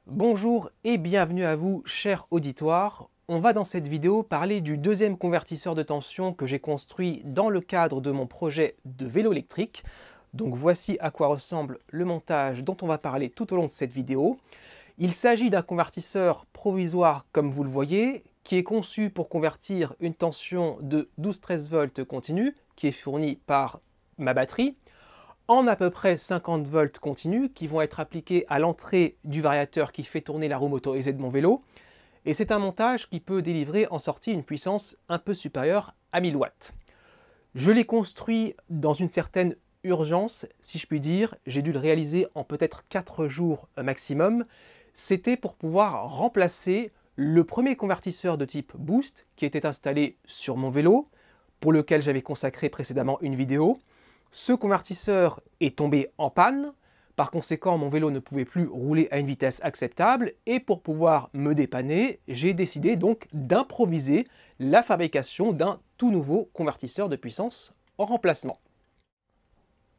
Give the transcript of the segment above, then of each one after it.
Bonjour et bienvenue à vous, cher auditoire. On va dans cette vidéo parler du deuxième convertisseur de tension que j'ai construit dans le cadre de mon projet de vélo électrique. Donc voici à quoi ressemble le montage dont on va parler tout au long de cette vidéo. Il s'agit d'un convertisseur provisoire comme vous le voyez, qui est conçu pour convertir une tension de 12-13 volts continue, qui est fournie par ma batterie, en à peu près 50 volts continus qui vont être appliqués à l'entrée du variateur qui fait tourner la roue motorisée de mon vélo. Et c'est un montage qui peut délivrer en sortie une puissance un peu supérieure à 1000 watts. Je l'ai construit dans une certaine urgence, si je puis dire. J'ai dû le réaliser en peut-être 4 jours maximum. C'était pour pouvoir remplacer le premier convertisseur de type Boost qui était installé sur mon vélo, pour lequel j'avais consacré précédemment une vidéo. Ce convertisseur est tombé en panne, par conséquent mon vélo ne pouvait plus rouler à une vitesse acceptable et pour pouvoir me dépanner, j'ai décidé donc d'improviser la fabrication d'un tout nouveau convertisseur de puissance en remplacement.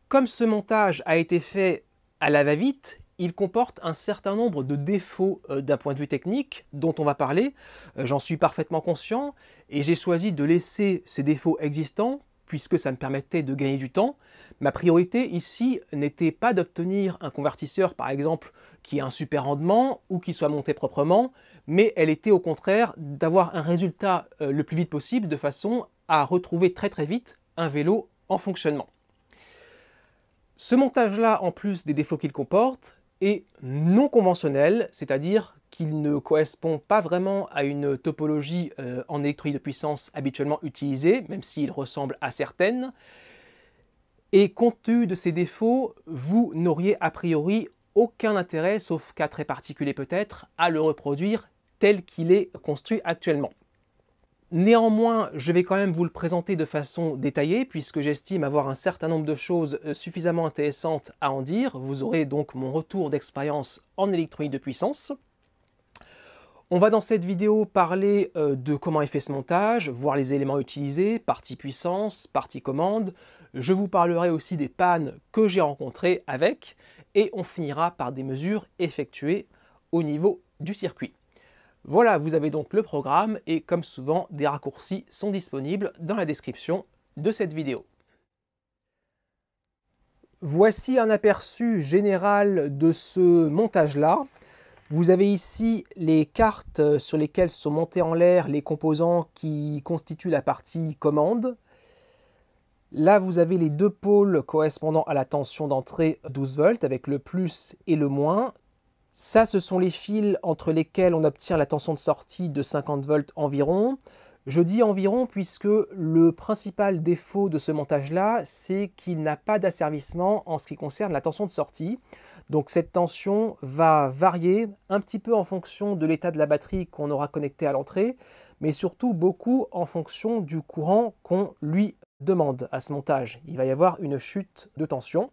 Comme ce montage a été fait à la va-vite, il comporte un certain nombre de défauts d'un point de vue technique dont on va parler. J'en suis parfaitement conscient et j'ai choisi de laisser ces défauts existants puisque ça me permettait de gagner du temps. Ma priorité ici n'était pas d'obtenir un convertisseur, par exemple, qui ait un super rendement ou qui soit monté proprement, mais elle était au contraire d'avoir un résultat le plus vite possible de façon à retrouver très vite un vélo en fonctionnement. Ce montage-là, en plus des défauts qu'il comporte, est non conventionnel, c'est-à-dire qu'il ne correspond pas vraiment à une topologie en électronique de puissance habituellement utilisée, même s'il ressemble à certaines. Et compte tenu de ces défauts, vous n'auriez a priori aucun intérêt, sauf cas très particulier peut-être, à le reproduire tel qu'il est construit actuellement. Néanmoins, je vais quand même vous le présenter de façon détaillée, puisque j'estime avoir un certain nombre de choses suffisamment intéressantes à en dire. Vous aurez donc mon retour d'expérience en électronique de puissance. On va dans cette vidéo parler de comment est fait ce montage, voir les éléments utilisés, partie puissance, partie commande. Je vous parlerai aussi des pannes que j'ai rencontrées avec, et on finira par des mesures effectuées au niveau du circuit. Voilà, vous avez donc le programme et comme souvent, des raccourcis sont disponibles dans la description de cette vidéo. Voici un aperçu général de ce montage-là. Vous avez ici les cartes sur lesquelles sont montés en l'air les composants qui constituent la partie commande. Là, vous avez les deux pôles correspondant à la tension d'entrée 12 volts avec le plus et le moins. Ça, ce sont les fils entre lesquels on obtient la tension de sortie de 50 volts environ. Je dis environ puisque le principal défaut de ce montage-là, c'est qu'il n'a pas d'asservissement en ce qui concerne la tension de sortie. Donc cette tension va varier un petit peu en fonction de l'état de la batterie qu'on aura connectée à l'entrée, mais surtout beaucoup en fonction du courant qu'on lui demande à ce montage. Il va y avoir une chute de tension.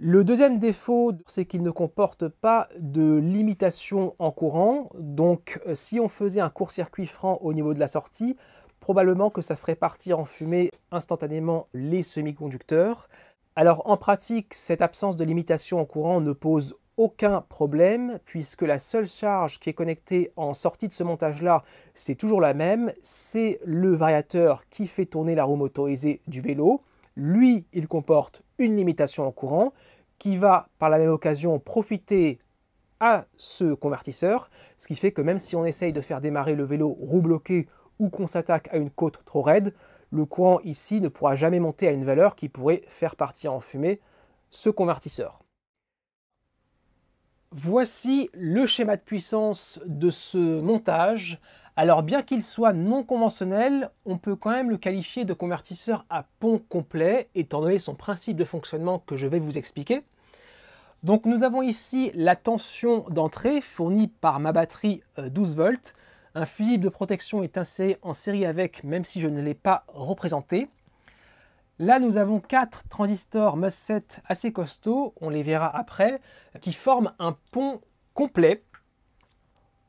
Le deuxième défaut, c'est qu'il ne comporte pas de limitation en courant. Donc si on faisait un court-circuit franc au niveau de la sortie, probablement que ça ferait partir en fumée instantanément les semi-conducteurs. Alors en pratique, cette absence de limitation en courant ne pose aucun problème puisque la seule charge qui est connectée en sortie de ce montage-là, c'est toujours la même. C'est le variateur qui fait tourner la roue motorisée du vélo. Lui, il comporte une limitation en courant qui va par la même occasion profiter à ce convertisseur, ce qui fait que même si on essaye de faire démarrer le vélo roue bloquée ou qu'on s'attaque à une côte trop raide, le courant ici ne pourra jamais monter à une valeur qui pourrait faire partir en fumée ce convertisseur. Voici le schéma de puissance de ce montage. Alors bien qu'il soit non conventionnel, on peut quand même le qualifier de convertisseur à pont complet, étant donné son principe de fonctionnement que je vais vous expliquer. Donc nous avons ici la tension d'entrée fournie par ma batterie 12 volts. Un fusible de protection est inséré en série avec, même si je ne l'ai pas représenté. Là, nous avons 4 transistors MOSFET assez costauds, on les verra après, qui forment un pont complet.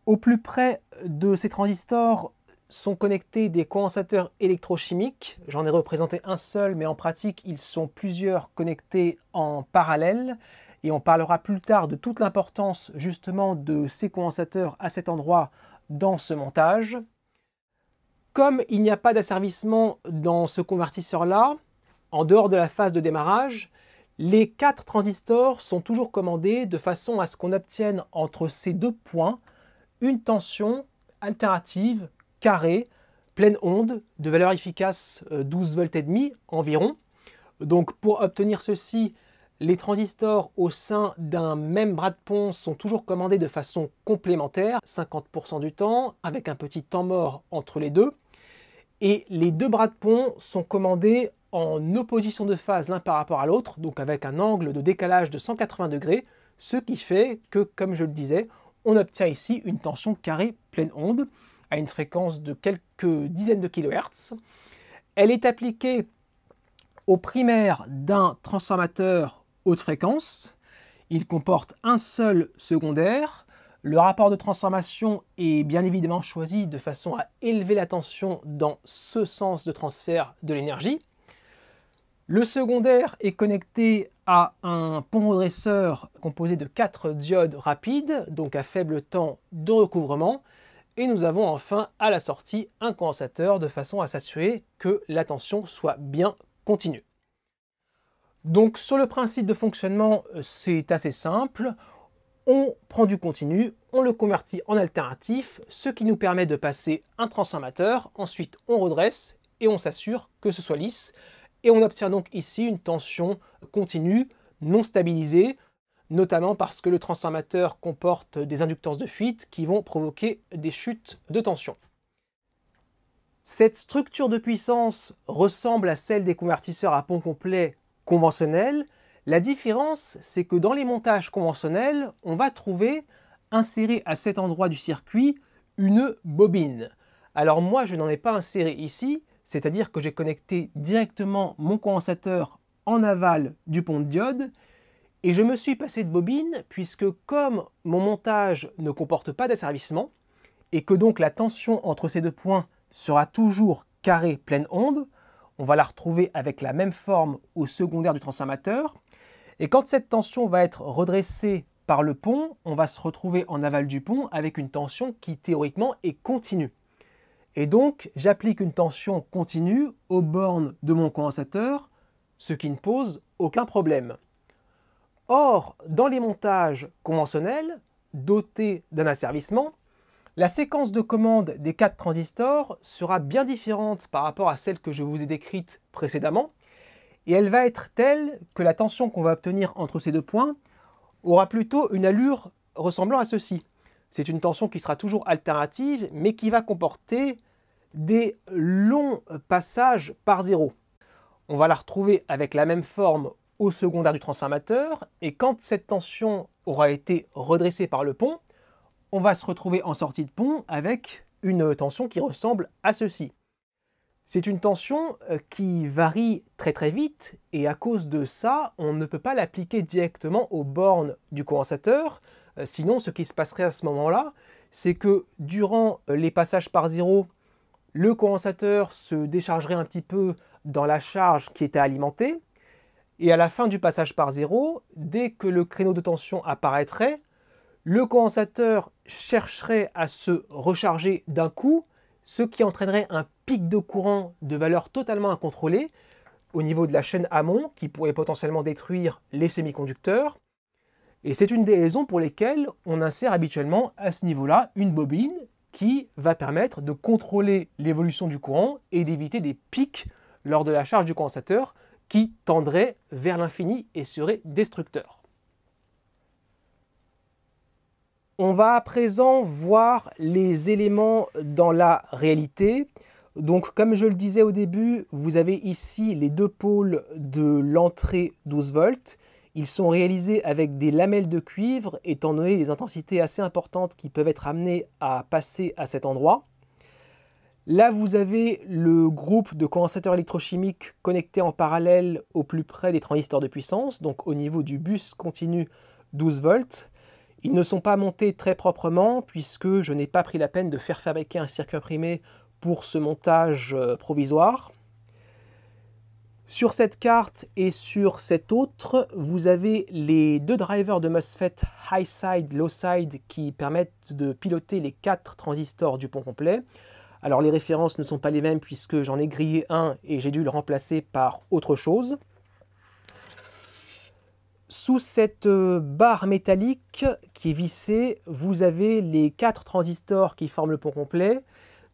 Au plus près de ces transistors sont connectés des condensateurs électrochimiques. J'en ai représenté un seul, mais en pratique, ils sont plusieurs connectés en parallèle. et on parlera plus tard de toute l'importance justement de ces condensateurs à cet endroit dans ce montage. Comme il n'y a pas d'asservissement dans ce convertisseur-là, en dehors de la phase de démarrage, les 4 transistors sont toujours commandés de façon à ce qu'on obtienne entre ces deux points une tension alternative, carrée, pleine onde, de valeur efficace 12 volts et demi environ. Donc pour obtenir ceci, les transistors au sein d'un même bras de pont sont toujours commandés de façon complémentaire, 50% du temps, avec un petit temps mort entre les deux. Et les deux bras de pont sont commandés en opposition de phase l'un par rapport à l'autre, donc avec un angle de décalage de 180 degrés, ce qui fait que, comme je le disais, on obtient ici une tension carrée pleine onde à une fréquence de quelques dizaines de kHz. Elle est appliquée au primaire d'un transformateur haute fréquence. Il comporte un seul secondaire. Le rapport de transformation est bien évidemment choisi de façon à élever la tension dans ce sens de transfert de l'énergie. Le secondaire est connecté à un pont redresseur composé de 4 diodes rapides, donc à faible temps de recouvrement. Et nous avons enfin à la sortie un condensateur de façon à s'assurer que la tension soit bien continue. Donc sur le principe de fonctionnement, c'est assez simple. On prend du continu, on le convertit en alternatif, ce qui nous permet de passer un transformateur. Ensuite, on redresse et on s'assure que ce soit lisse. Et on obtient donc ici une tension continue, non stabilisée, notamment parce que le transformateur comporte des inductances de fuite qui vont provoquer des chutes de tension. Cette structure de puissance ressemble à celle des convertisseurs à pont complet conventionnels. La différence, c'est que dans les montages conventionnels, on va trouver inséré à cet endroit du circuit une bobine. Alors moi, je n'en ai pas inséré ici, c'est-à-dire que j'ai connecté directement mon condensateur en aval du pont de diode, et je me suis passé de bobine puisque comme mon montage ne comporte pas d'asservissement, et que donc la tension entre ces deux points sera toujours carrée pleine onde, on va la retrouver avec la même forme au secondaire du transformateur, et quand cette tension va être redressée par le pont, on va se retrouver en aval du pont avec une tension qui théoriquement est continue. Et donc, j'applique une tension continue aux bornes de mon condensateur, ce qui ne pose aucun problème. Or, dans les montages conventionnels, dotés d'un asservissement, la séquence de commande des 4 transistors sera bien différente par rapport à celle que je vous ai décrite précédemment, et elle va être telle que la tension qu'on va obtenir entre ces deux points aura plutôt une allure ressemblant à ceci. C'est une tension qui sera toujours alternative, mais qui va comporter des longs passages par zéro. On va la retrouver avec la même forme au secondaire du transformateur, et quand cette tension aura été redressée par le pont, on va se retrouver en sortie de pont avec une tension qui ressemble à ceci. C'est une tension qui varie très très vite, et à cause de ça, on ne peut pas l'appliquer directement aux bornes du condensateur. Sinon, ce qui se passerait à ce moment-là, c'est que durant les passages par zéro, le condensateur se déchargerait un petit peu dans la charge qui était alimentée, et à la fin du passage par zéro, dès que le créneau de tension apparaîtrait, le condensateur chercherait à se recharger d'un coup, ce qui entraînerait un pic de courant de valeur totalement incontrôlée au niveau de la chaîne amont qui pourrait potentiellement détruire les semi-conducteurs. Et c'est une des raisons pour lesquelles on insère habituellement à ce niveau-là une bobine qui va permettre de contrôler l'évolution du courant et d'éviter des pics lors de la charge du condensateur qui tendraient vers l'infini et seraient destructeurs. On va à présent voir les éléments dans la réalité. Donc comme je le disais au début, vous avez ici les deux pôles de l'entrée 12 volts. Ils sont réalisés avec des lamelles de cuivre, étant donné les intensités assez importantes qui peuvent être amenées à passer à cet endroit. Là, vous avez le groupe de condensateurs électrochimiques connectés en parallèle au plus près des transistors de puissance, donc au niveau du bus continu 12 volts. Ils ne sont pas montés très proprement puisque je n'ai pas pris la peine de faire fabriquer un circuit imprimé pour ce montage provisoire. Sur cette carte et sur cette autre, vous avez les deux drivers de MOSFET high side, low side qui permettent de piloter les 4 transistors du pont complet. Alors les références ne sont pas les mêmes puisque j'en ai grillé un et j'ai dû le remplacer par autre chose. Sous cette barre métallique qui est vissée, vous avez les 4 transistors qui forment le pont complet,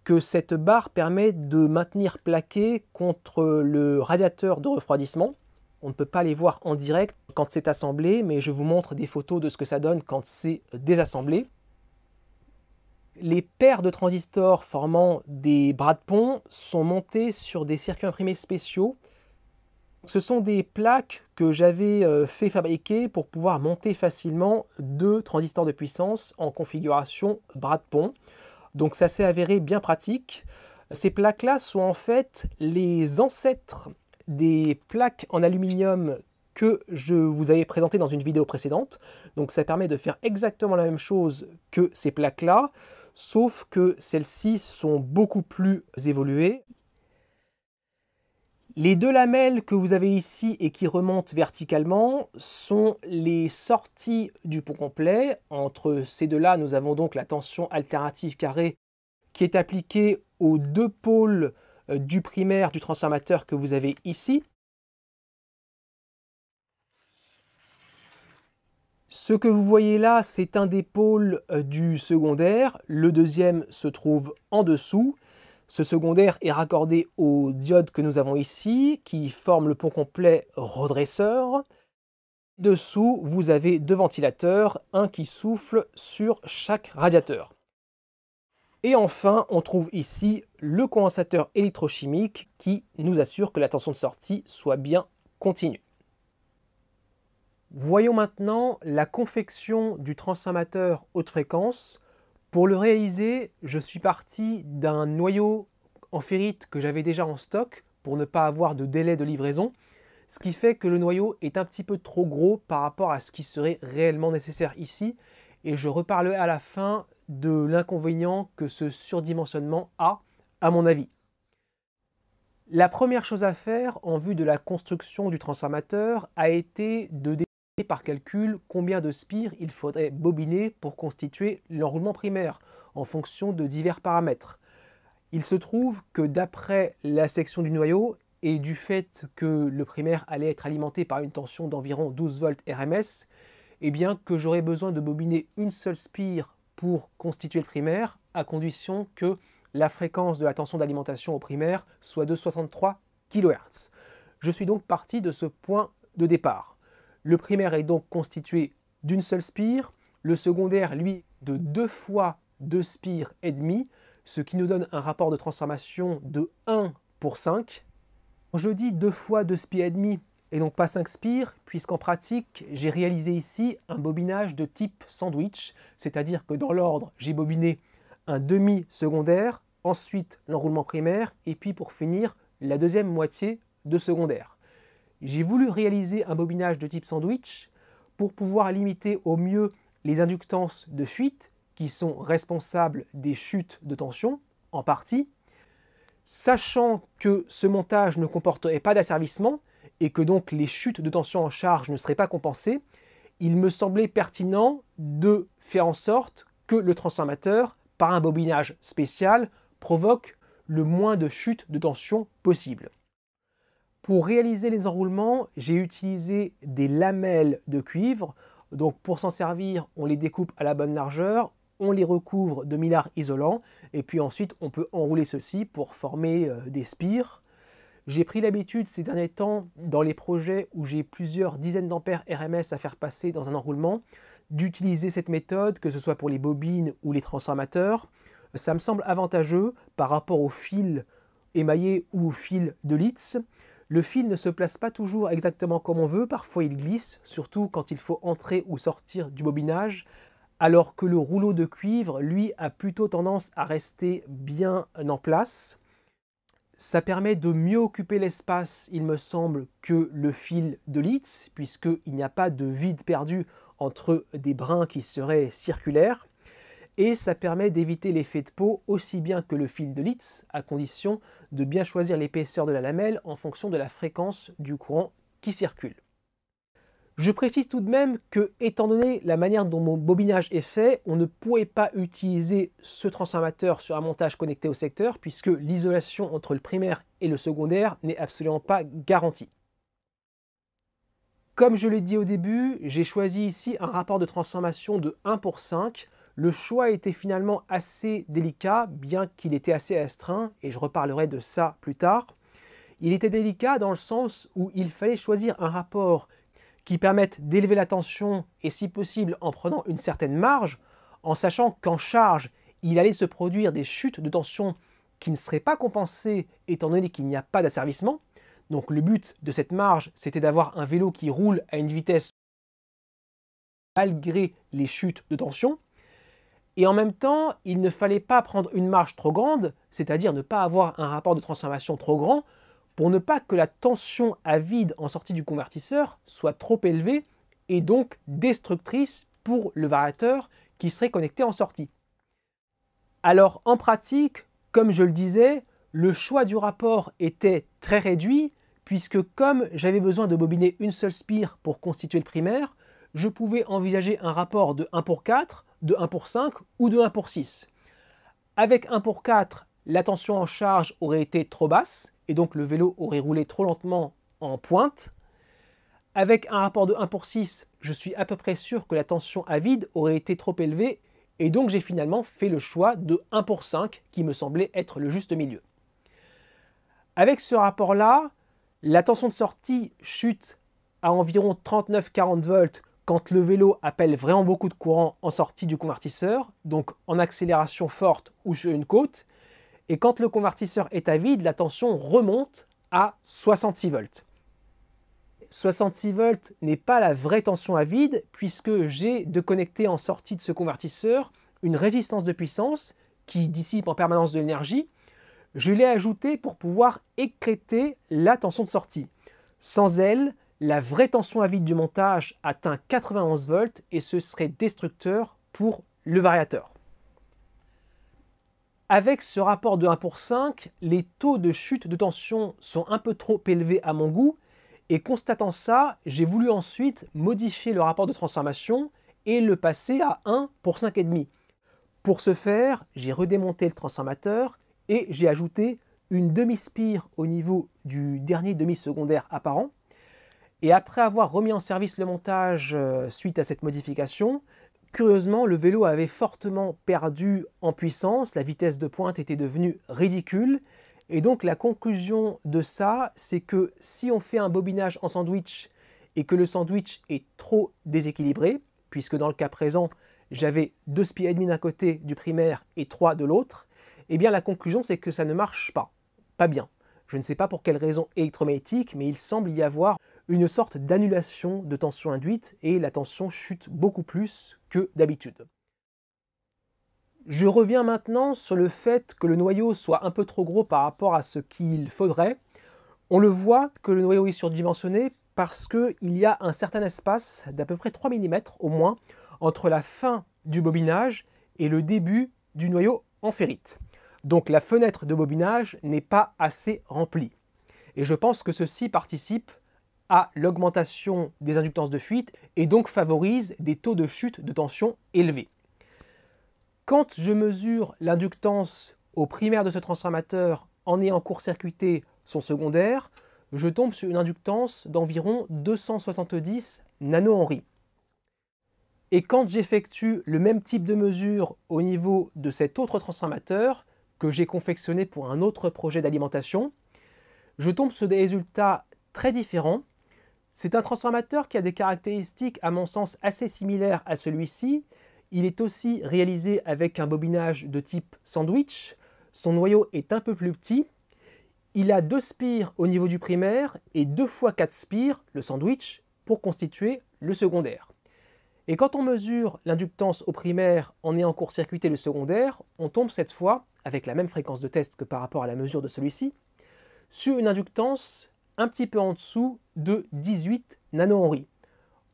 que cette barre permet de maintenir plaqués contre le radiateur de refroidissement. On ne peut pas les voir en direct quand c'est assemblé, mais je vous montre des photos de ce que ça donne quand c'est désassemblé. Les paires de transistors formant des bras de pont sont montés sur des circuits imprimés spéciaux. Ce sont des plaques que j'avais fait fabriquer pour pouvoir monter facilement 2 transistors de puissance en configuration bras de pont. Donc ça s'est avéré bien pratique. Ces plaques-là sont en fait les ancêtres des plaques en aluminium que je vous avais présentées dans une vidéo précédente. Donc ça permet de faire exactement la même chose que ces plaques-là, sauf que celles-ci sont beaucoup plus évoluées. Les 2 lamelles que vous avez ici et qui remontent verticalement sont les sorties du pont complet. Entre ces deux-là, nous avons donc la tension alternative carrée qui est appliquée aux 2 pôles du primaire du transformateur que vous avez ici. Ce que vous voyez là, c'est un des pôles du secondaire. Le deuxième se trouve en dessous. Ce secondaire est raccordé aux diodes que nous avons ici, qui forment le pont complet redresseur. Dessous, vous avez 2 ventilateurs, un qui souffle sur chaque radiateur. Et enfin, on trouve ici le condensateur électrochimique qui nous assure que la tension de sortie soit bien continue. Voyons maintenant la confection du transformateur haute fréquence. Pour le réaliser, je suis parti d'un noyau en ferrite que j'avais déjà en stock pour ne pas avoir de délai de livraison, ce qui fait que le noyau est un petit peu trop gros par rapport à ce qui serait réellement nécessaire ici, et je reparlerai à la fin de l'inconvénient que ce surdimensionnement a, à mon avis. La première chose à faire en vue de la construction du transformateur a été de décider par calcul combien de spires il faudrait bobiner pour constituer l'enroulement primaire en fonction de divers paramètres. Il se trouve que d'après la section du noyau et du fait que le primaire allait être alimenté par une tension d'environ 12 volts RMS, eh bien que j'aurais besoin de bobiner une seule spire pour constituer le primaire, à condition que la fréquence de la tension d'alimentation au primaire soit de 63 kHz. Je suis donc parti de ce point de départ. Le primaire est donc constitué d'une seule spire, le secondaire, lui, de 2 fois 2 spires et demi, ce qui nous donne un rapport de transformation de 1 pour 5. Je dis 2 fois 2 spires et demi et donc pas 5 spires, puisqu'en pratique, j'ai réalisé ici un bobinage de type sandwich, c'est-à-dire que dans l'ordre, j'ai bobiné un demi-secondaire, ensuite l'enroulement primaire, et puis pour finir, la deuxième moitié de secondaire. J'ai voulu réaliser un bobinage de type sandwich pour pouvoir limiter au mieux les inductances de fuite qui sont responsables des chutes de tension, en partie. Sachant que ce montage ne comporterait pas d'asservissement et que donc les chutes de tension en charge ne seraient pas compensées, il me semblait pertinent de faire en sorte que le transformateur, par un bobinage spécial, provoque le moins de chutes de tension possible. Pour réaliser les enroulements, j'ai utilisé des lamelles de cuivre. Donc pour s'en servir, on les découpe à la bonne largeur, on les recouvre de mylar isolant, et puis ensuite on peut enrouler ceci pour former des spires. J'ai pris l'habitude ces derniers temps, dans les projets où j'ai plusieurs dizaines d'ampères RMS à faire passer dans un enroulement, d'utiliser cette méthode, que ce soit pour les bobines ou les transformateurs. Ça me semble avantageux par rapport au fil émaillé ou au fil de Litz. Le fil ne se place pas toujours exactement comme on veut, parfois il glisse, surtout quand il faut entrer ou sortir du bobinage, alors que le rouleau de cuivre, lui, a plutôt tendance à rester bien en place. Ça permet de mieux occuper l'espace, il me semble, que le fil de Litz, puisqu'il n'y a pas de vide perdu entre des brins qui seraient circulaires. et ça permet d'éviter l'effet de peau aussi bien que le fil de Litz, à condition de bien choisir l'épaisseur de la lamelle en fonction de la fréquence du courant qui circule. Je précise tout de même que, étant donné la manière dont mon bobinage est fait, on ne pourrait pas utiliser ce transformateur sur un montage connecté au secteur puisque l'isolation entre le primaire et le secondaire n'est absolument pas garantie. Comme je l'ai dit au début, j'ai choisi ici un rapport de transformation de 1:5. Le choix était finalement assez délicat, bien qu'il était assez astreint, et je reparlerai de ça plus tard. Il était délicat dans le sens où il fallait choisir un rapport qui permette d'élever la tension, et si possible en prenant une certaine marge, en sachant qu'en charge, il allait se produire des chutes de tension qui ne seraient pas compensées étant donné qu'il n'y a pas d'asservissement. Donc le but de cette marge, c'était d'avoir un vélo qui roule à une vitesse malgré les chutes de tension. Et en même temps, il ne fallait pas prendre une marge trop grande, c'est-à-dire ne pas avoir un rapport de transformation trop grand, pour ne pas que la tension à vide en sortie du convertisseur soit trop élevée et donc destructrice pour le variateur qui serait connecté en sortie. Alors en pratique, comme je le disais, le choix du rapport était très réduit puisque comme j'avais besoin de bobiner une seule spire pour constituer le primaire, je pouvais envisager un rapport de 1:4, de 1:5 ou de 1:6. Avec 1:4, la tension en charge aurait été trop basse et donc le vélo aurait roulé trop lentement en pointe. Avec un rapport de 1:6, je suis à peu près sûr que la tension à vide aurait été trop élevée et donc j'ai finalement fait le choix de 1:5 qui me semblait être le juste milieu. Avec ce rapport-là, la tension de sortie chute à environ 39-40 volts quand le vélo appelle vraiment beaucoup de courant en sortie du convertisseur, donc en accélération forte ou sur une côte. Et quand le convertisseur est à vide, la tension remonte à 66 volts. 66 volts n'est pas la vraie tension à vide puisque j'ai de connecter en sortie de ce convertisseur une résistance de puissance qui dissipe en permanence de l'énergie. Je l'ai ajoutée pour pouvoir écrêter la tension de sortie. Sans elle, la vraie tension à vide du montage atteint 91 volts et ce serait destructeur pour le variateur. Avec ce rapport de 1:5, les taux de chute de tension sont un peu trop élevés à mon goût et constatant ça, j'ai voulu ensuite modifier le rapport de transformation et le passer à 1:5,5. Pour ce faire, j'ai redémonté le transformateur et j'ai ajouté une demi-spire au niveau du dernier demi-secondaire apparent. Et après avoir remis en service le montage suite à cette modification, curieusement, le vélo avait fortement perdu en puissance, la vitesse de pointe était devenue ridicule. Et donc la conclusion de ça, c'est que si on fait un bobinage en sandwich et que le sandwich est trop déséquilibré, puisque dans le cas présent, j'avais 2 spies et demi d'un côté du primaire et 3 de l'autre, eh bien la conclusion c'est que ça ne marche pas bien. Je ne sais pas pour quelle raison électromagnétique, mais il semble y avoir une sorte d'annulation de tension induite et la tension chute beaucoup plus que d'habitude. Je reviens maintenant sur le fait que le noyau soit un peu trop gros par rapport à ce qu'il faudrait. On le voit que le noyau est surdimensionné parce qu'il y a un certain espace d'à peu près 3 mm au moins entre la fin du bobinage et le début du noyau en ferrite. Donc la fenêtre de bobinage n'est pas assez remplie. Et je pense que ceci participe à l'augmentation des inductances de fuite et donc favorise des taux de chute de tension élevés. Quand je mesure l'inductance au primaire de ce transformateur en ayant court-circuité son secondaire, je tombe sur une inductance d'environ 270 nanohenry. Et quand j'effectue le même type de mesure au niveau de cet autre transformateur que j'ai confectionné pour un autre projet d'alimentation, je tombe sur des résultats très différents. C'est un transformateur qui a des caractéristiques à mon sens assez similaires à celui-ci. Il est aussi réalisé avec un bobinage de type sandwich. Son noyau est un peu plus petit. Il a 2 spires au niveau du primaire et 2 fois 4 spires, le sandwich, pour constituer le secondaire. Et quand on mesure l'inductance au primaire en ayant court-circuité le secondaire, on tombe cette fois, avec la même fréquence de test que par rapport à la mesure de celui-ci, sur une inductance un petit peu en dessous de 18 nanohenry.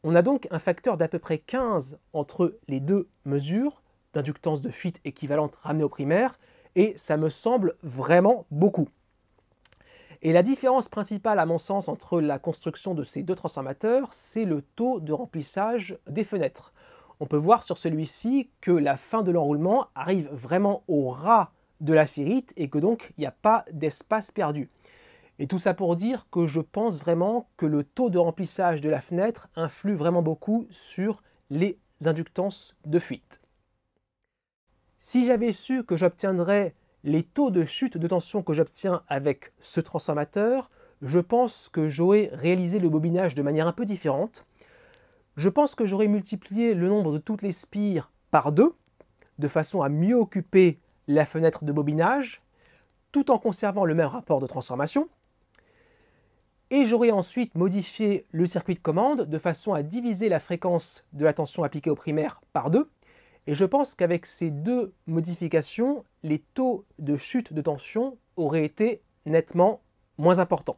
On a donc un facteur d'à peu près 15 entre les deux mesures, d'inductance de fuite équivalente ramenée au primaire, et ça me semble vraiment beaucoup. Et la différence principale à mon sens entre la construction de ces deux transformateurs, c'est le taux de remplissage des fenêtres. On peut voir sur celui-ci que la fin de l'enroulement arrive vraiment au ras de la ferrite et que donc il n'y a pas d'espace perdu. Et tout ça pour dire que je pense vraiment que le taux de remplissage de la fenêtre influe vraiment beaucoup sur les inductances de fuite. Si j'avais su que j'obtiendrais les taux de chute de tension que j'obtiens avec ce transformateur, je pense que j'aurais réalisé le bobinage de manière un peu différente. Je pense que j'aurais multiplié le nombre de toutes les spires par 2, de façon à mieux occuper la fenêtre de bobinage, tout en conservant le même rapport de transformation. Et j'aurais ensuite modifié le circuit de commande de façon à diviser la fréquence de la tension appliquée au primaire par 2. Et je pense qu'avec ces deux modifications, les taux de chute de tension auraient été nettement moins importants.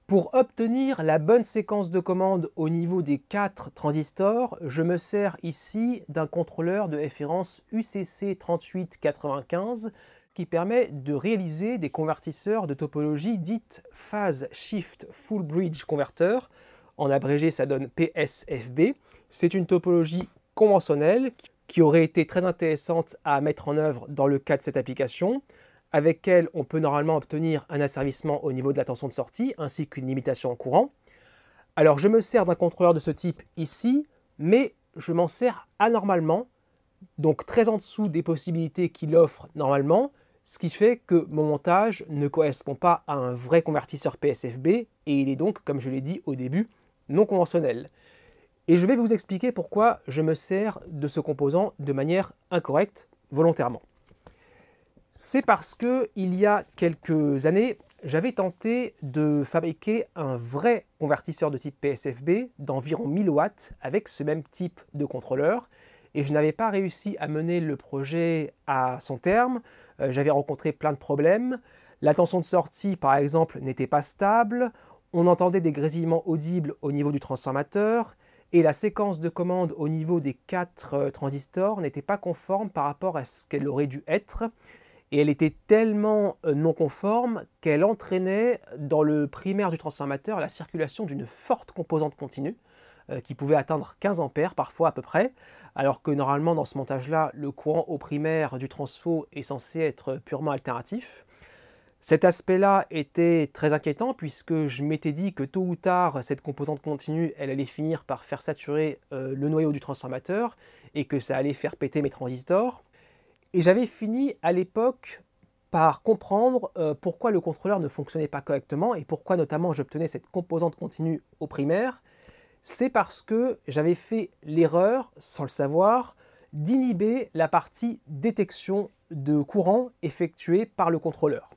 Pour obtenir la bonne séquence de commande au niveau des 4 transistors, je me sers ici d'un contrôleur de référence UCC3895 qui permet de réaliser des convertisseurs de topologie dite Phase Shift Full Bridge Converter. En abrégé, ça donne PSFB. C'est une topologie conventionnelle qui aurait été très intéressante à mettre en œuvre dans le cas de cette application, avec elle on peut normalement obtenir un asservissement au niveau de la tension de sortie ainsi qu'une limitation en courant. Alors je me sers d'un contrôleur de ce type ici, mais je m'en sers anormalement, donc très en dessous des possibilités qu'il offre normalement, ce qui fait que mon montage ne correspond pas à un vrai convertisseur PSFB et il est donc, comme je l'ai dit au début, non conventionnel. Et je vais vous expliquer pourquoi je me sers de ce composant de manière incorrecte, volontairement. C'est parce que il y a quelques années, j'avais tenté de fabriquer un vrai convertisseur de type PSFB d'environ 1000 watts avec ce même type de contrôleur et je n'avais pas réussi à mener le projet à son terme. J'avais rencontré plein de problèmes. La tension de sortie, par exemple, n'était pas stable. On entendait des grésillements audibles au niveau du transformateur. Et la séquence de commande au niveau des 4 transistors n'était pas conforme par rapport à ce qu'elle aurait dû être. Et elle était tellement non conforme qu'elle entraînait dans le primaire du transformateur la circulation d'une forte composante continue qui pouvait atteindre 15 ampères parfois à peu près, alors que normalement dans ce montage-là, le courant au primaire du transfo est censé être purement alternatif. Cet aspect-là était très inquiétant puisque je m'étais dit que tôt ou tard, cette composante continue, elle allait finir par faire saturer le noyau du transformateur et que ça allait faire péter mes transistors. Et j'avais fini à l'époque par comprendre pourquoi le contrôleur ne fonctionnait pas correctement et pourquoi notamment j'obtenais cette composante continue au primaire. C'est parce que j'avais fait l'erreur, sans le savoir, d'inhiber la partie détection de courant effectuée par le contrôleur.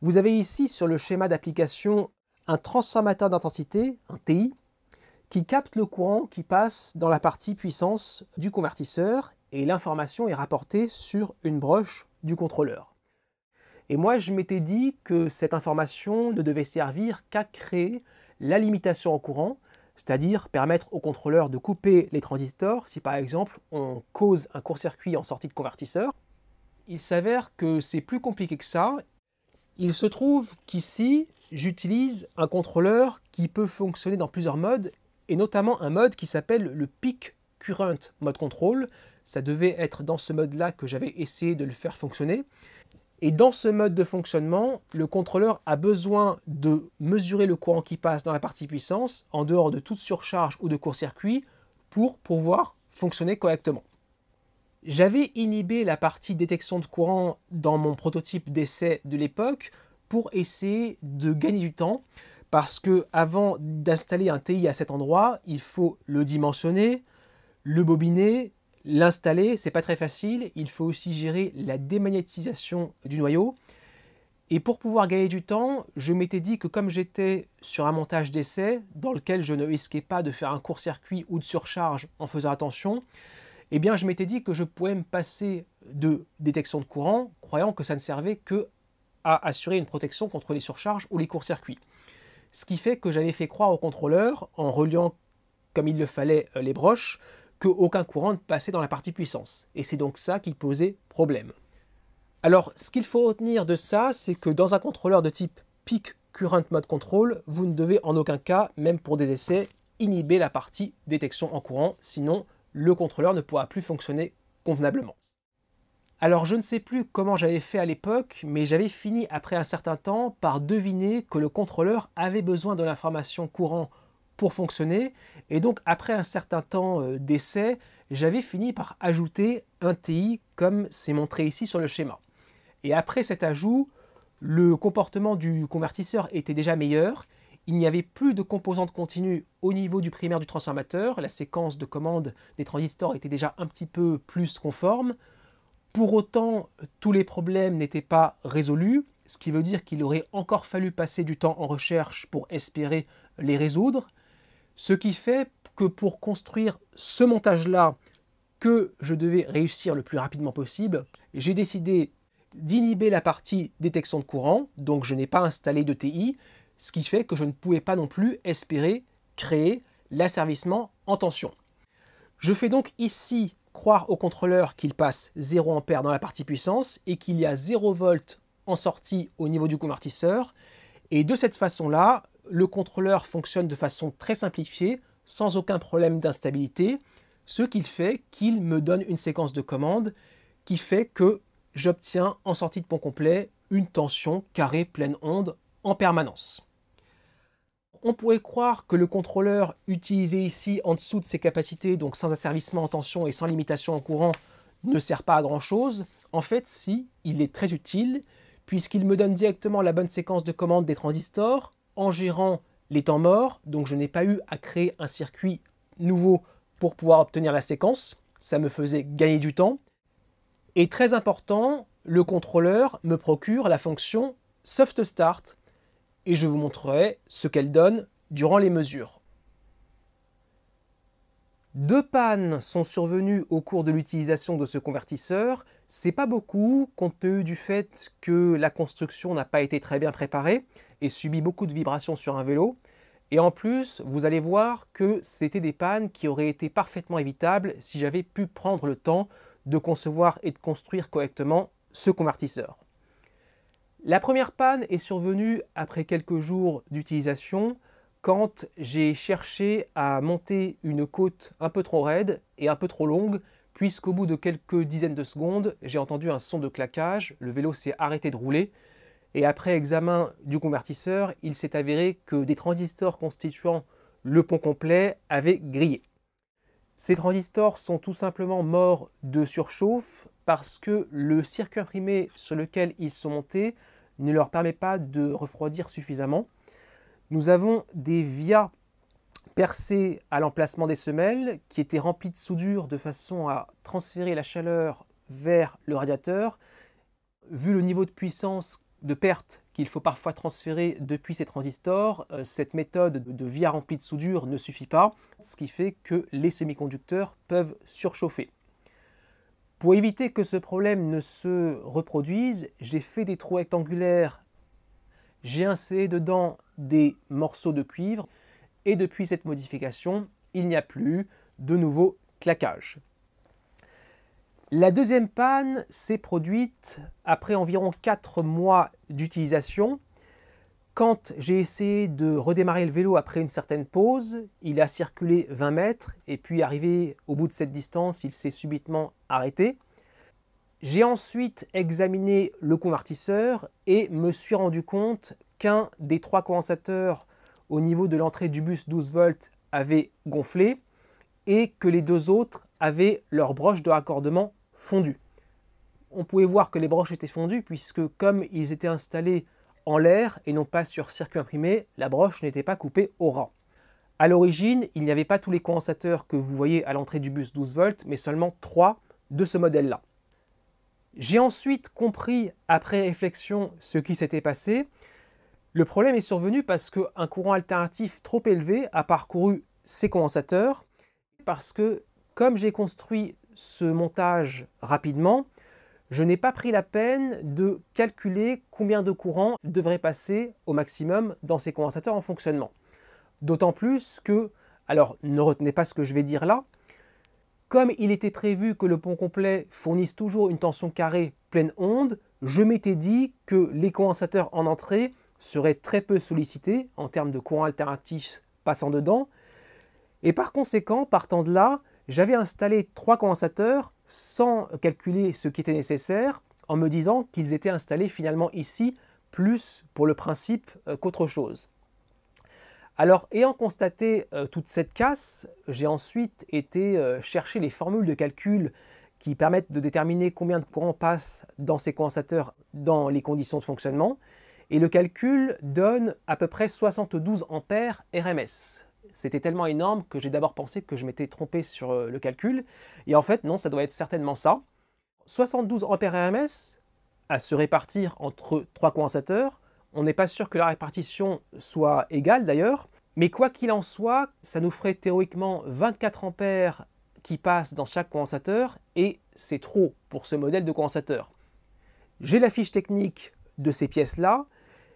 Vous avez ici sur le schéma d'application un transformateur d'intensité, un TI, qui capte le courant qui passe dans la partie puissance du convertisseur et l'information est rapportée sur une broche du contrôleur. Et moi je m'étais dit que cette information ne devait servir qu'à créer la limitation en courant, c'est-à-dire permettre au contrôleur de couper les transistors si par exemple on cause un court-circuit en sortie de convertisseur. Il s'avère que c'est plus compliqué que ça. Il se trouve qu'ici, j'utilise un contrôleur qui peut fonctionner dans plusieurs modes, et notamment un mode qui s'appelle le Peak Current Mode Control. Ça devait être dans ce mode-là que j'avais essayé de le faire fonctionner. Et dans ce mode de fonctionnement, le contrôleur a besoin de mesurer le courant qui passe dans la partie puissance, en dehors de toute surcharge ou de court-circuit, pour pouvoir fonctionner correctement. J'avais inhibé la partie détection de courant dans mon prototype d'essai de l'époque pour essayer de gagner du temps parce que avant d'installer un TI à cet endroit, il faut le dimensionner, le bobiner, l'installer, c'est pas très facile, il faut aussi gérer la démagnétisation du noyau. Et pour pouvoir gagner du temps, je m'étais dit que comme j'étais sur un montage d'essai dans lequel je ne risquais pas de faire un court-circuit ou de surcharge en faisant attention, eh bien je m'étais dit que je pouvais me passer de détection de courant, croyant que ça ne servait que à assurer une protection contre les surcharges ou les courts-circuits. Ce qui fait que j'avais fait croire au contrôleur, en reliant comme il le fallait les broches, qu'aucun courant ne passait dans la partie puissance. Et c'est donc ça qui posait problème. Alors, ce qu'il faut retenir de ça, c'est que dans un contrôleur de type Peak Current Mode Control, vous ne devez en aucun cas, même pour des essais, inhiber la partie détection en courant, sinon le contrôleur ne pourra plus fonctionner convenablement. Alors je ne sais plus comment j'avais fait à l'époque, mais j'avais fini après un certain temps par deviner que le contrôleur avait besoin de l'information courant pour fonctionner, et donc après un certain temps d'essai, j'avais fini par ajouter un TI comme c'est montré ici sur le schéma. Et après cet ajout, le comportement du convertisseur était déjà meilleur, il n'y avait plus de composantes continues au niveau du primaire du transformateur, la séquence de commande des transistors était déjà un petit peu plus conforme. Pour autant, tous les problèmes n'étaient pas résolus, ce qui veut dire qu'il aurait encore fallu passer du temps en recherche pour espérer les résoudre, ce qui fait que pour construire ce montage-là, que je devais réussir le plus rapidement possible, j'ai décidé d'inhiber la partie détection de courant, donc je n'ai pas installé de TI, ce qui fait que je ne pouvais pas non plus espérer créer l'asservissement en tension. Je fais donc ici croire au contrôleur qu'il passe 0 A dans la partie puissance et qu'il y a 0 V en sortie au niveau du convertisseur. Et de cette façon-là, le contrôleur fonctionne de façon très simplifiée, sans aucun problème d'instabilité, ce qui fait qu'il me donne une séquence de commandes qui fait que j'obtiens en sortie de pont complet une tension carrée pleine onde en permanence. On pourrait croire que le contrôleur utilisé ici en dessous de ses capacités, donc sans asservissement en tension et sans limitation en courant, ne sert pas à grand chose. En fait, si, il est très utile, puisqu'il me donne directement la bonne séquence de commande des transistors en gérant les temps morts, donc je n'ai pas eu à créer un circuit nouveau pour pouvoir obtenir la séquence, ça me faisait gagner du temps. Et très important, le contrôleur me procure la fonction Soft Start, et je vous montrerai ce qu'elle donne durant les mesures. 2 pannes sont survenues au cours de l'utilisation de ce convertisseur. C'est pas beaucoup compte tenu du fait que la construction n'a pas été très bien préparée et subit beaucoup de vibrations sur un vélo. Et en plus, vous allez voir que c'était des pannes qui auraient été parfaitement évitables si j'avais pu prendre le temps de concevoir et de construire correctement ce convertisseur. La première panne est survenue après quelques jours d'utilisation quand j'ai cherché à monter une côte un peu trop raide et un peu trop longue, puisqu'au bout de quelques dizaines de secondes, j'ai entendu un son de claquage, le vélo s'est arrêté de rouler, et après examen du convertisseur, il s'est avéré que des transistors constituant le pont complet avaient grillé. Ces transistors sont tout simplement morts de surchauffe parce que le circuit imprimé sur lequel ils sont montés ne leur permet pas de refroidir suffisamment. Nous avons des vias percées à l'emplacement des semelles qui étaient remplies de soudure de façon à transférer la chaleur vers le radiateur. Vu le niveau de puissance de perte qu'il faut parfois transférer depuis ces transistors, cette méthode de via remplie de soudure ne suffit pas, ce qui fait que les semi-conducteurs peuvent surchauffer. Pour éviter que ce problème ne se reproduise, j'ai fait des trous rectangulaires, j'ai inséré dedans des morceaux de cuivre et depuis cette modification, il n'y a plus de nouveau claquage. La deuxième panne s'est produite après environ 4 mois d'utilisation. Quand j'ai essayé de redémarrer le vélo après une certaine pause, il a circulé 20 mètres et puis arrivé au bout de cette distance, il s'est subitement arrêté. J'ai ensuite examiné le convertisseur et me suis rendu compte qu'un des 3 condensateurs au niveau de l'entrée du bus 12 volts avait gonflé et que les 2 autres avaient leur broche de raccordement fondue. On pouvait voir que les broches étaient fondues puisque comme ils étaient installés en l'air et non pas sur circuit imprimé, la broche n'était pas coupée au ras. À l'origine, il n'y avait pas tous les condensateurs que vous voyez à l'entrée du bus 12 volts, mais seulement 3 de ce modèle-là. J'ai ensuite compris, après réflexion, ce qui s'était passé. Le problème est survenu parce qu'un courant alternatif trop élevé a parcouru ces condensateurs, parce que comme j'ai construit ce montage rapidement, je n'ai pas pris la peine de calculer combien de courant devrait passer au maximum dans ces condensateurs en fonctionnement. D'autant plus que, alors ne retenez pas ce que je vais dire là, comme il était prévu que le pont complet fournisse toujours une tension carrée pleine onde, je m'étais dit que les condensateurs en entrée seraient très peu sollicités en termes de courant alternatif passant dedans. Et par conséquent, partant de là, j'avais installé 3 condensateurs sans calculer ce qui était nécessaire, en me disant qu'ils étaient installés finalement ici plus pour le principe qu'autre chose. Alors, ayant constaté toute cette casse, j'ai ensuite été chercher les formules de calcul qui permettent de déterminer combien de courant passe dans ces condensateurs dans les conditions de fonctionnement. Et le calcul donne à peu près 72 ampères RMS. C'était tellement énorme que j'ai d'abord pensé que je m'étais trompé sur le calcul. Et en fait, non, ça doit être certainement ça. 72 ampères RMS à se répartir entre 3 condensateurs. On n'est pas sûr que la répartition soit égale d'ailleurs. Mais quoi qu'il en soit, ça nous ferait théoriquement 24 ampères qui passent dans chaque condensateur. Et c'est trop pour ce modèle de condensateur. J'ai la fiche technique de ces pièces-là.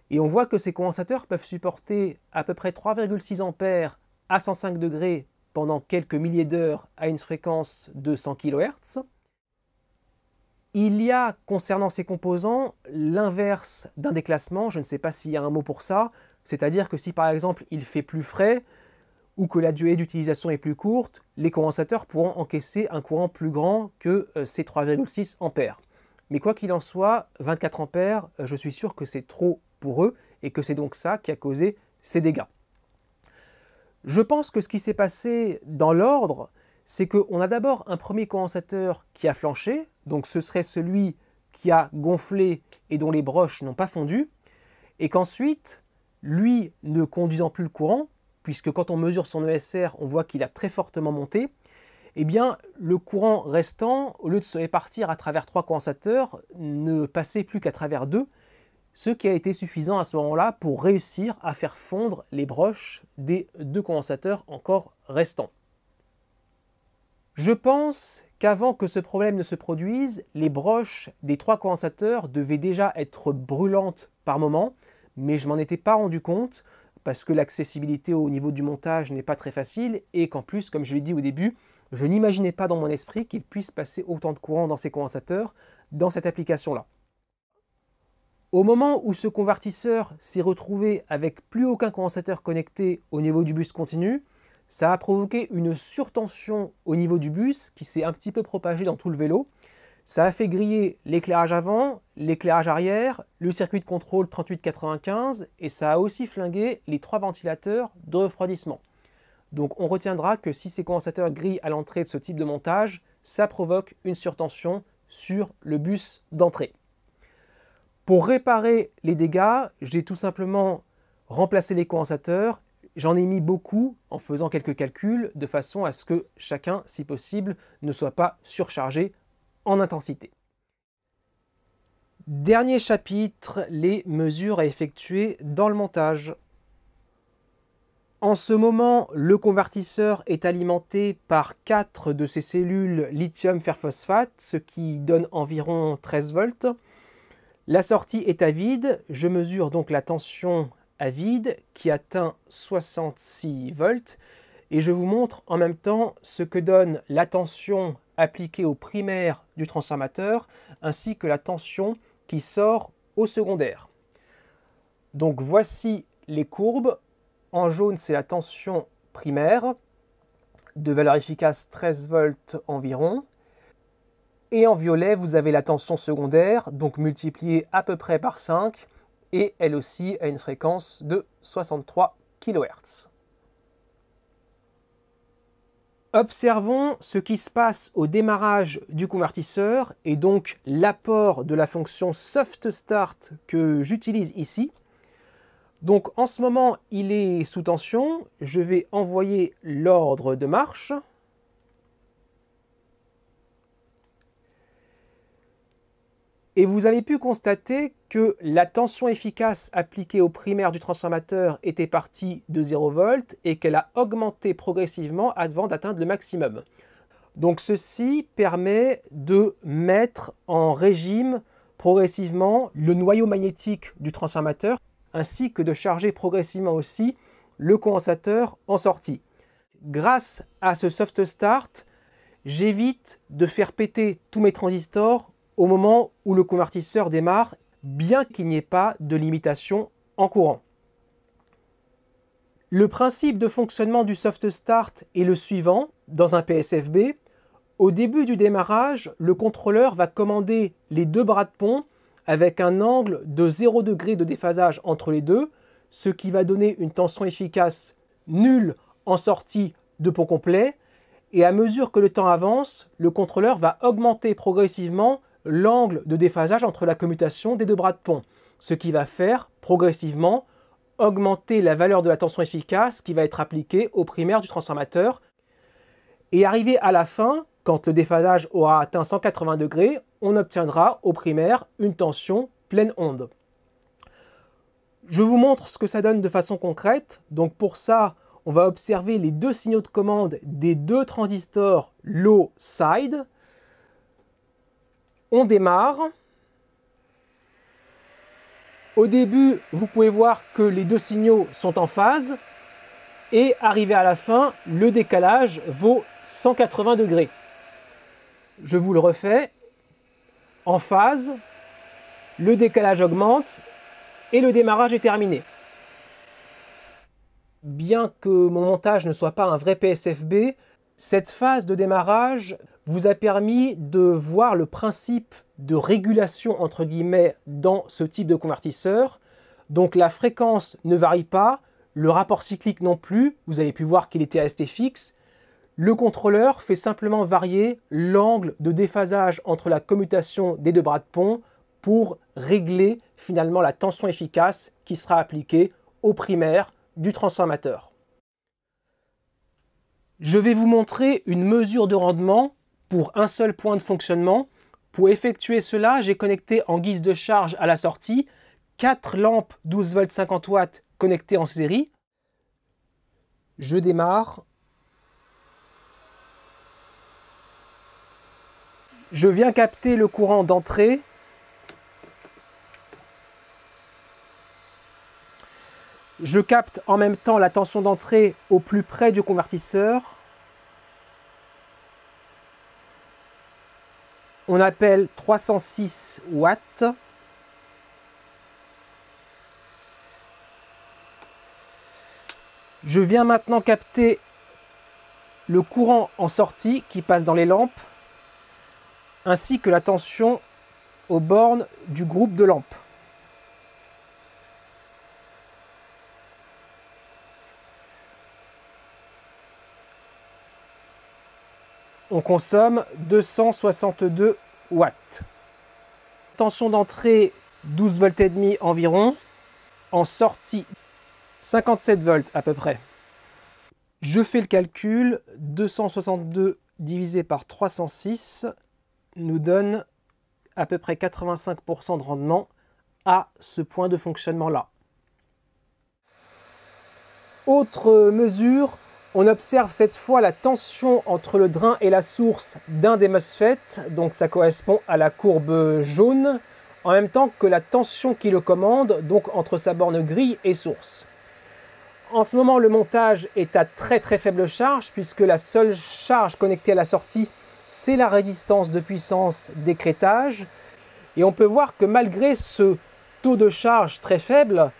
Et on voit que ces condensateurs peuvent supporter à peu près 3,6 ampères à 105 degrés pendant quelques milliers d'heures à une fréquence de 100 kHz. Il y a, concernant ces composants, l'inverse d'un déclassement, je ne sais pas s'il y a un mot pour ça, c'est-à-dire que si par exemple il fait plus frais ou que la durée d'utilisation est plus courte, les condensateurs pourront encaisser un courant plus grand que ces 3,6 ampères. Mais quoi qu'il en soit, 24 ampères, je suis sûr que c'est trop pour eux et que c'est donc ça qui a causé ces dégâts. Je pense que ce qui s'est passé dans l'ordre, c'est qu'on a d'abord un premier condensateur qui a flanché, donc ce serait celui qui a gonflé et dont les broches n'ont pas fondu, et qu'ensuite, lui ne conduisant plus le courant, puisque quand on mesure son ESR, on voit qu'il a très fortement monté, eh bien le courant restant, au lieu de se répartir à travers 3 condensateurs, ne passait plus qu'à travers 2, ce qui a été suffisant à ce moment-là pour réussir à faire fondre les broches des 2 condensateurs encore restants. Je pense qu'avant que ce problème ne se produise, les broches des 3 condensateurs devaient déjà être brûlantes par moment, mais je m'en étais pas rendu compte parce que l'accessibilité au niveau du montage n'est pas très facile et qu'en plus, comme je l'ai dit au début, je n'imaginais pas dans mon esprit qu'il puisse passer autant de courant dans ces condensateurs dans cette application-là. Au moment où ce convertisseur s'est retrouvé avec plus aucun condensateur connecté au niveau du bus continu, ça a provoqué une surtension au niveau du bus qui s'est un petit peu propagée dans tout le vélo. Ça a fait griller l'éclairage avant, l'éclairage arrière, le circuit de contrôle 3895 et ça a aussi flingué les 3 ventilateurs de refroidissement. Donc on retiendra que si ces condensateurs grillent à l'entrée de ce type de montage, ça provoque une surtension sur le bus d'entrée. Pour réparer les dégâts, j'ai tout simplement remplacé les condensateurs. J'en ai mis beaucoup en faisant quelques calculs de façon à ce que chacun, si possible, ne soit pas surchargé en intensité. Dernier chapitre, les mesures à effectuer dans le montage. En ce moment, le convertisseur est alimenté par 4 de ces cellules lithium fer phosphate, ce qui donne environ 13 volts. La sortie est à vide, je mesure donc la tension à vide qui atteint 66 volts et je vous montre en même temps ce que donne la tension appliquée au primaire du transformateur ainsi que la tension qui sort au secondaire. Donc voici les courbes. En jaune, c'est la tension primaire de valeur efficace 13 volts environ. Et en violet, vous avez la tension secondaire, donc multipliée à peu près par 5, et elle aussi à une fréquence de 63 kHz. Observons ce qui se passe au démarrage du convertisseur, et donc l'apport de la fonction Soft Start que j'utilise ici. Donc en ce moment, il est sous tension, je vais envoyer l'ordre de marche. Et vous avez pu constater que la tension efficace appliquée au primaire du transformateur était partie de 0 volts et qu'elle a augmenté progressivement avant d'atteindre le maximum. Donc ceci permet de mettre en régime progressivement le noyau magnétique du transformateur ainsi que de charger progressivement aussi le condensateur en sortie. Grâce à ce soft start, j'évite de faire péter tous mes transistors au moment où le convertisseur démarre, bien qu'il n'y ait pas de limitation en courant. Le principe de fonctionnement du soft start est le suivant dans un PSFB. Au début du démarrage, le contrôleur va commander les deux bras de pont avec un angle de 0 degré de déphasage entre les deux, ce qui va donner une tension efficace nulle en sortie de pont complet. Et à mesure que le temps avance, le contrôleur va augmenter progressivement l'angle de déphasage entre la commutation des deux bras de pont, ce qui va faire progressivement augmenter la valeur de la tension efficace qui va être appliquée au primaire du transformateur. Et arrivé à la fin, quand le déphasage aura atteint 180 degrés, on obtiendra au primaire une tension pleine onde. Je vous montre ce que ça donne de façon concrète. Donc pour ça, on va observer les deux signaux de commande des deux transistors low side. On démarre. Au début, vous pouvez voir que les deux signaux sont en phase. Et arrivé à la fin, le décalage vaut 180 degrés. Je vous le refais. En phase, le décalage augmente et le démarrage est terminé. Bien que mon montage ne soit pas un vrai PSFB, cette phase de démarrage vous a permis de voir le principe de régulation entre guillemets dans ce type de convertisseur. Donc la fréquence ne varie pas, le rapport cyclique non plus, vous avez pu voir qu'il était resté fixe. Le contrôleur fait simplement varier l'angle de déphasage entre la commutation des deux bras de pont pour régler finalement la tension efficace qui sera appliquée au primaire du transformateur. Je vais vous montrer une mesure de rendement pour un seul point de fonctionnement. Pour effectuer cela, j'ai connecté en guise de charge à la sortie 4 lampes 12 volts 50 watts connectées en série. Je démarre. Je viens capter le courant d'entrée. Je capte en même temps la tension d'entrée au plus près du convertisseur. On appelle 306 watts. Je viens maintenant capter le courant en sortie qui passe dans les lampes, ainsi que la tension aux bornes du groupe de lampes. On consomme 262 watts. Tension d'entrée 12 volts et demi environ, en sortie 57 volts à peu près. Je fais le calcul, 262 divisé par 306 nous donne à peu près 85% de rendement à ce point de fonctionnement-là. Autre mesure, on observe cette fois la tension entre le drain et la source d'un des MOSFET, donc ça correspond à la courbe jaune, en même temps que la tension qui le commande, donc entre sa borne grille et source. En ce moment, le montage est à très faible charge, puisque la seule charge connectée à la sortie, c'est la résistance de puissance d'écrêtage. Et on peut voir que malgré ce taux de charge très faible,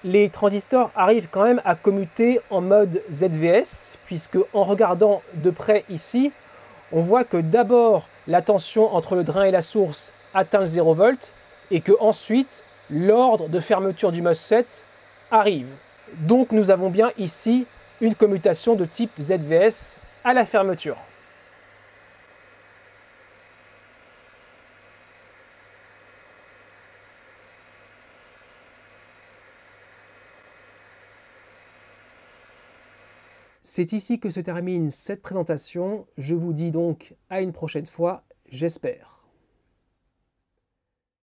les transistors arrivent quand même à commuter en mode ZVS, puisque en regardant de près ici, on voit que d'abord la tension entre le drain et la source atteint le 0 volt, et que ensuite l'ordre de fermeture du MOSFET arrive. Donc nous avons bien ici une commutation de type ZVS à la fermeture. C'est ici que se termine cette présentation. Je vous dis donc à une prochaine fois, j'espère.